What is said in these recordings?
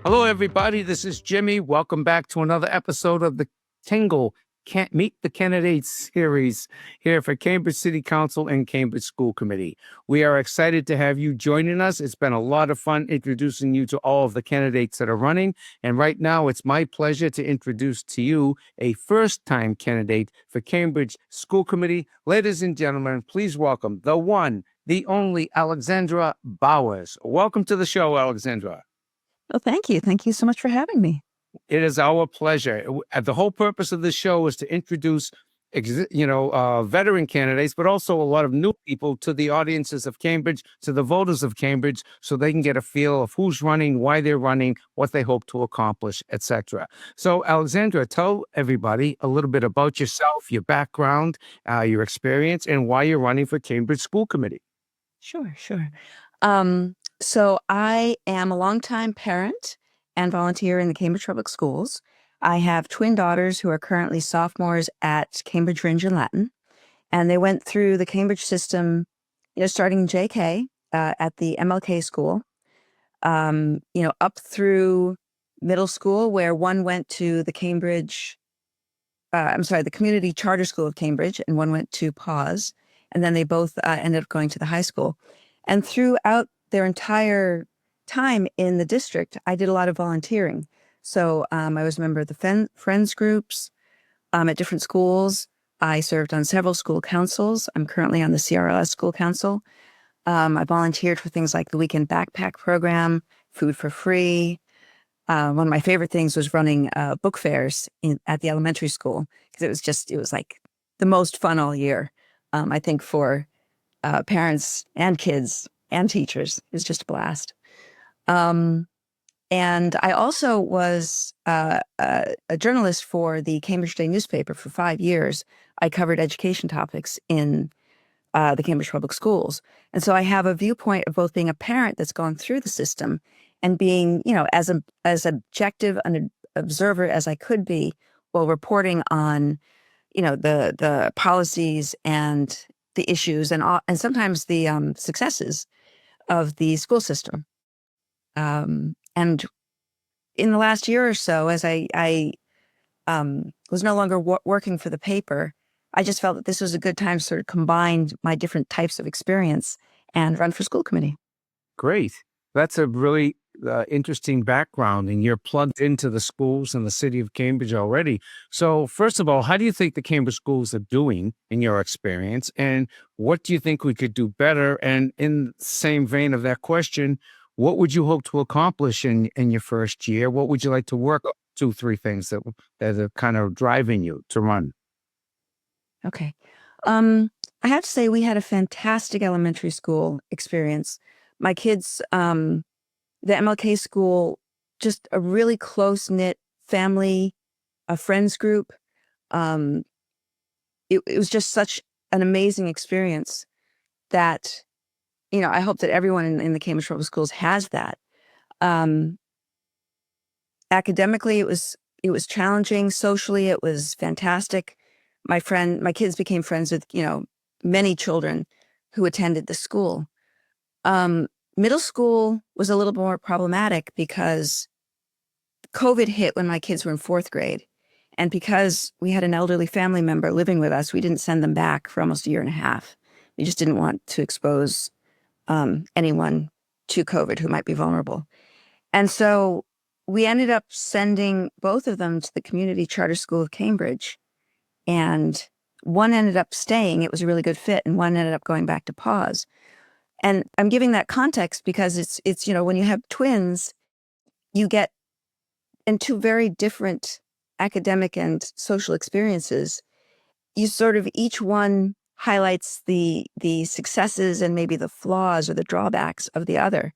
Hello, everybody. This is Jimmy. Welcome back to another episode of the Tingle Can't Meet the Candidates series here for Cambridge City Council and Cambridge School Committee. We are excited to have you joining us. It's been a lot of fun introducing you to all of the candidates that are running. And right now, it's my pleasure to introduce to you a first-time candidate for Cambridge School Committee. Ladies and gentlemen, please welcome the one, the only Alexandra Bowers. Welcome to the show, Alexandra. Oh, thank you. Thank you so much for having me. It is our pleasure. The whole purpose of this show is to introduce, veteran candidates, but also a lot of new people to the audiences of Cambridge, to the voters of Cambridge, so they can get a feel of who's running, why they're running, what they hope to accomplish, etc. So, Alexandra, tell everybody a little bit about yourself, your background, your experience, and why you're running for Cambridge School Committee. Sure. So I am a longtime parent and volunteer in the Cambridge Public Schools. I have twin daughters who are currently sophomores at Cambridge Rindge and Latin, and they went through the Cambridge system, starting JK at the MLK school, up through middle school, where one went to the the Community Charter School of Cambridge, and one went to Pause, and then they both ended up going to the high school. And throughout their entire time in the district, I did a lot of volunteering. So I was a member of the friends groups at different schools. I served on several school councils. I'm currently on the CRLS School Council. I volunteered for things like the Weekend Backpack Program, Food for Free. One of my favorite things was running book fairs at the elementary school, because it was like the most fun all year. I think for parents and kids and teachers, it's just a blast. And I also was a journalist for the Cambridge Day newspaper for 5 years. I covered education topics in the Cambridge Public Schools. And so I have a viewpoint of both being a parent that's gone through the system and being, as objective an observer as I could be, while reporting on, the policies and the issues and sometimes the successes of the school system. And in the last year or so, as I was no longer working for the paper, I just felt that this was a good time to sort of combine my different types of experience and run for school committee. Great. That's a really interesting background, and you're plugged into the schools in the city of Cambridge already. So first of all, how do you think the Cambridge schools are doing in your experience? And what do you think we could do better? And in the same vein of that question, what would you hope to accomplish in your first year? What would you like to work on? 2, 3 things that are kind of driving you to run? Okay. I have to say we had a fantastic elementary school experience. My kids, the MLK school, just a really close-knit family, a friends group. It was just such an amazing experience that, I hope that everyone in the Cambridge Public Schools has that. Academically, it was challenging. Socially, it was fantastic. My kids became friends with, many children who attended the school. Middle school was a little more problematic because COVID hit when my kids were in 4th grade. And because we had an elderly family member living with us, we didn't send them back for almost a year and a half. We just didn't want to expose anyone to COVID who might be vulnerable. And so we ended up sending both of them to the Community Charter School of Cambridge. And one ended up staying. It was a really good fit. And one ended up going back to Pause. And I'm giving that context because it's when you have twins, you get into very different academic and social experiences. You sort of, each one highlights the successes and maybe the flaws or the drawbacks of the other,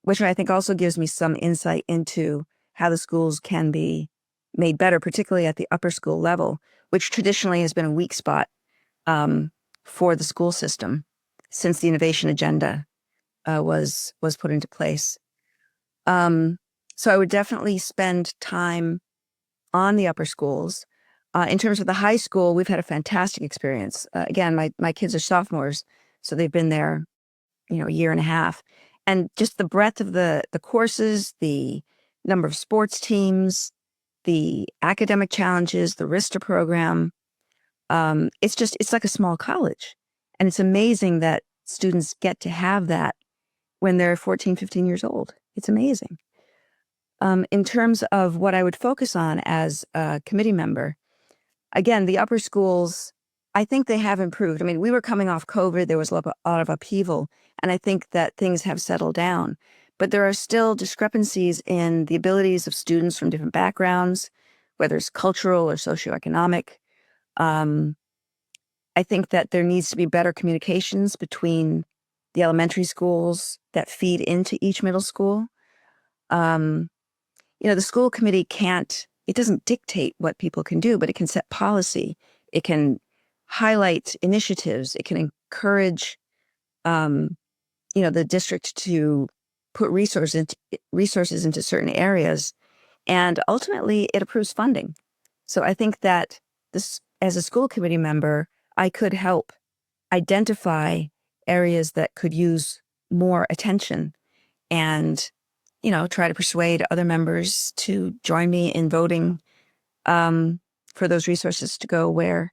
which I think also gives me some insight into how the schools can be made better, particularly at the upper school level, which traditionally has been a weak spot for the school system since the innovation agenda was put into place. So I would definitely spend time on the upper schools. In terms of the high school, we've had a fantastic experience. Again, my kids are sophomores, so they've been there, a year and a half. and just the breadth of the courses, the number of sports teams, the academic challenges, the RISTA program. It's like a small college. And it's amazing that students get to have that when they're 14, 15 years old. It's amazing. In terms of what I would focus on as a committee member, again, the upper schools, I think they have improved. I mean, we were coming off COVID. There was a lot of upheaval, and I think that things have settled down. But there are still discrepancies in the abilities of students from different backgrounds, whether it's cultural or socioeconomic. I think that there needs to be better communications between the elementary schools that feed into each middle school. The school committee it doesn't dictate what people can do, but it can set policy. It can highlight initiatives. It can encourage, the district to put resources into certain areas. And ultimately, it approves funding. So I think that as a school committee member, I could help identify areas that could use more attention and, try to persuade other members to join me in voting for those resources to go where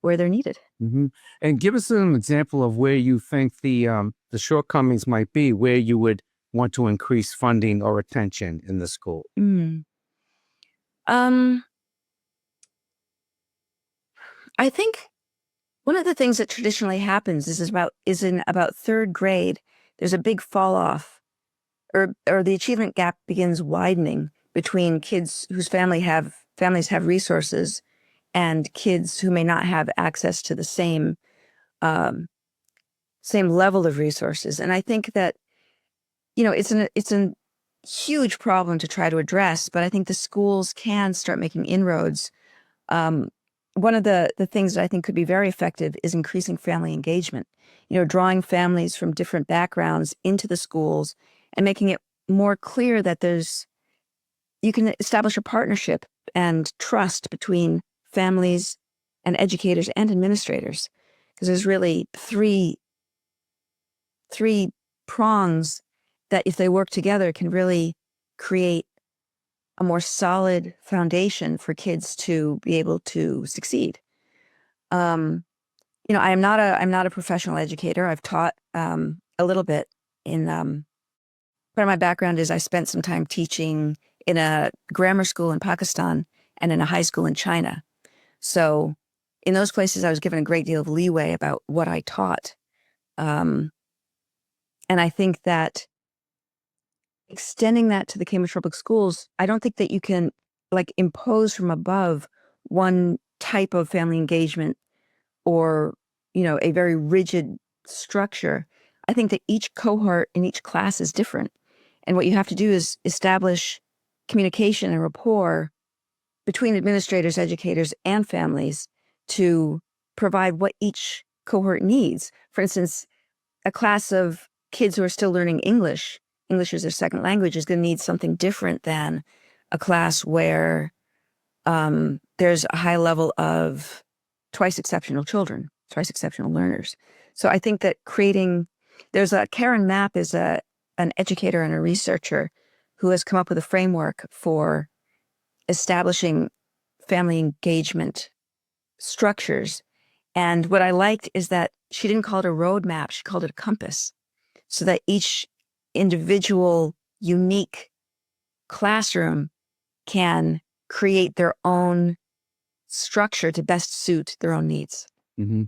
they're needed. Mm-hmm. And give us an example of where you think the shortcomings might be, where you would want to increase funding or attention in the school. I think one of the things that traditionally happens is in about third grade, there's a big fall off, or the achievement gap begins widening between kids whose families have resources and kids who may not have access to the same level of resources. And I think that, it's a huge problem to try to address, but I think the schools can start making inroads. One of the things that I think could be very effective is increasing family engagement, drawing families from different backgrounds into the schools and making it more clear that you can establish a partnership and trust between families and educators and administrators, because there's really three prongs that, if they work together, can really create a more solid foundation for kids to be able to succeed. I'm not a professional educator. I've taught a little bit part of my background is I spent some time teaching in a grammar school in Pakistan and in a high school in China. So in those places, I was given a great deal of leeway about what I taught. And I think that extending that to the Cambridge Public Schools, I don't think that you can impose from above one type of family engagement or, a very rigid structure. I think that each cohort in each class is different. And what you have to do is establish communication and rapport between administrators, educators, and families to provide what each cohort needs. For instance, a class of kids who are still learning English as their second language is going to need something different than a class where there's a high level of twice exceptional children, twice exceptional learners. So I think that Karen Mapp is an educator and a researcher who has come up with a framework for establishing family engagement structures. And what I liked is that she didn't call it a roadmap, she called it a compass, so that each individual unique classroom can create their own structure to best suit their own needs. Mm-hmm.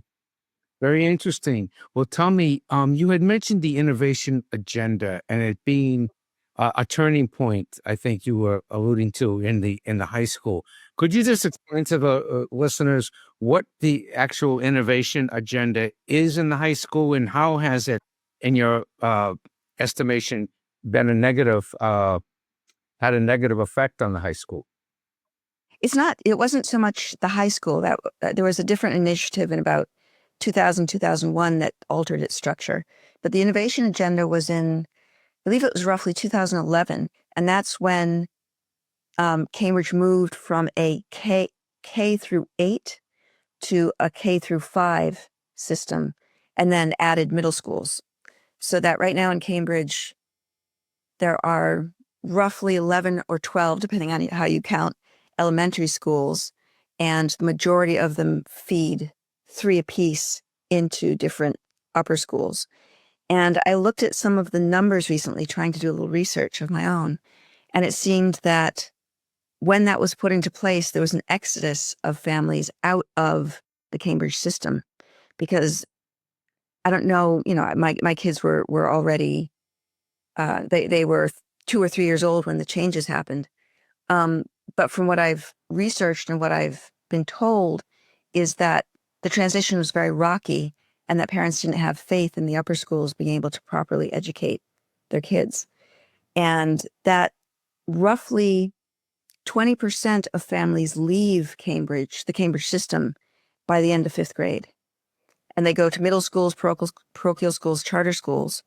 Very interesting. Well, tell me, you had mentioned the innovation agenda and it being a turning point. I think you were alluding to in the high school. Could you just explain to the listeners what the actual innovation agenda is in the high school, and how has it, in your estimation, been had a negative effect on the high school? It wasn't so much the high school that there was a different initiative in about 2000, 2001 that altered its structure. But the innovation agenda was I believe it was roughly 2011. And that's when Cambridge moved from a K through 8 to a K through 5 system, and then added middle schools. So that right now in Cambridge, there are roughly 11 or 12, depending on how you count, elementary schools, and the majority of them feed 3 apiece into different upper schools. And I looked at some of the numbers recently, trying to do a little research of my own, and it seemed that when that was put into place, there was an exodus of families out of the Cambridge system, because I don't know, my kids were already, they were 2 or 3 years old when the changes happened. But from what I've researched and what I've been told is that the transition was very rocky and that parents didn't have faith in the upper schools being able to properly educate their kids. And that roughly 20% of families leave Cambridge, the Cambridge system, by the end of 5th grade. And they go to middle schools, parochial schools, charter schools,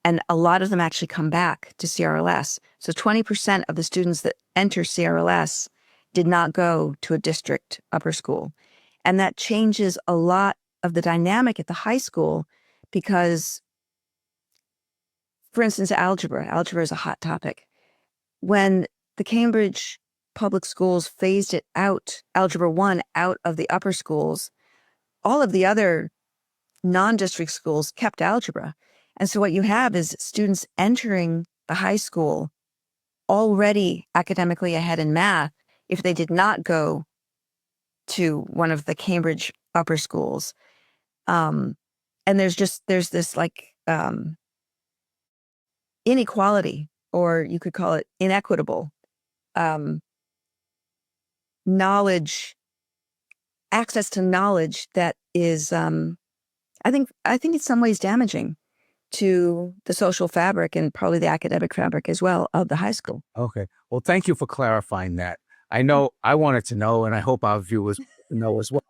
and a lot of them actually come back to CRLS. So 20% of the students that enter CRLS did not go to a district upper school. And that changes a lot of the dynamic at the high school because, for instance, algebra is a hot topic. When the Cambridge public schools phased it out, Algebra 1 out of the upper schools, all of the other non-district schools kept algebra. And so what you have is students entering the high school already academically ahead in math if they did not go to one of the Cambridge upper schools. And there's this like inequality, or you could call it inequitable knowledge, access to knowledge that is, I think in some ways damaging to the social fabric and probably the academic fabric as well of the high school. Okay. Well, thank you for clarifying that. I know I wanted to know, and I hope our viewers know as well.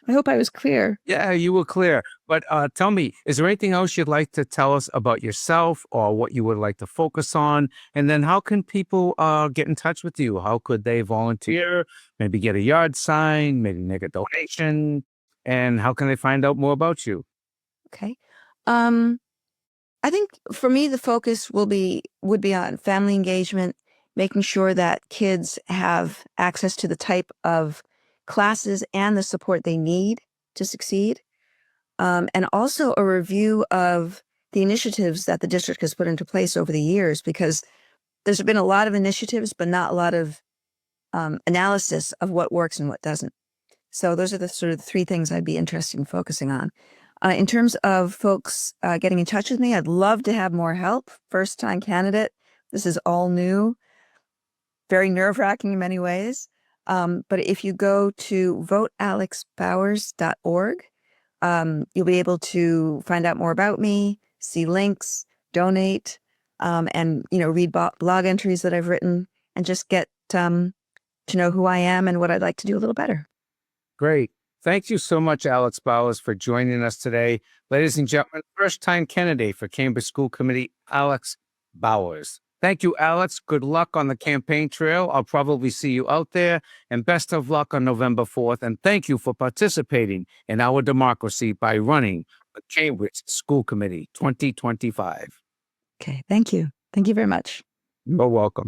I hope I was clear. Yeah, you were clear. But tell me, is there anything else you'd like to tell us about yourself or what you would like to focus on? And then how can people get in touch with you? How could they volunteer, maybe get a yard sign, maybe make a donation? And how can they find out more about you? Okay. I think for me, the focus would be on family engagement, making sure that kids have access to the type of classes and the support they need to succeed. And also a review of the initiatives that the district has put into place over the years, because there's been a lot of initiatives, but not a lot of analysis of what works and what doesn't. So those are the sort of the 3 things I'd be interested in focusing on. In terms of folks getting in touch with me, I'd love to have more help. First-time candidate. This is all new, very nerve-wracking in many ways. But if you go to votealexbowers.org, you'll be able to find out more about me, see links, donate, and read blog entries that I've written, and just get to know who I am and what I'd like to do a little better. Great. Thank you so much, Alex Bowers, for joining us today. Ladies and gentlemen, first-time candidate for Cambridge School Committee, Alex Bowers. Thank you, Alex. Good luck on the campaign trail. I'll probably see you out there. And best of luck on November 4th. And thank you for participating in our democracy by running the Cambridge School Committee 2025. Okay, thank you. Thank you very much. You're welcome.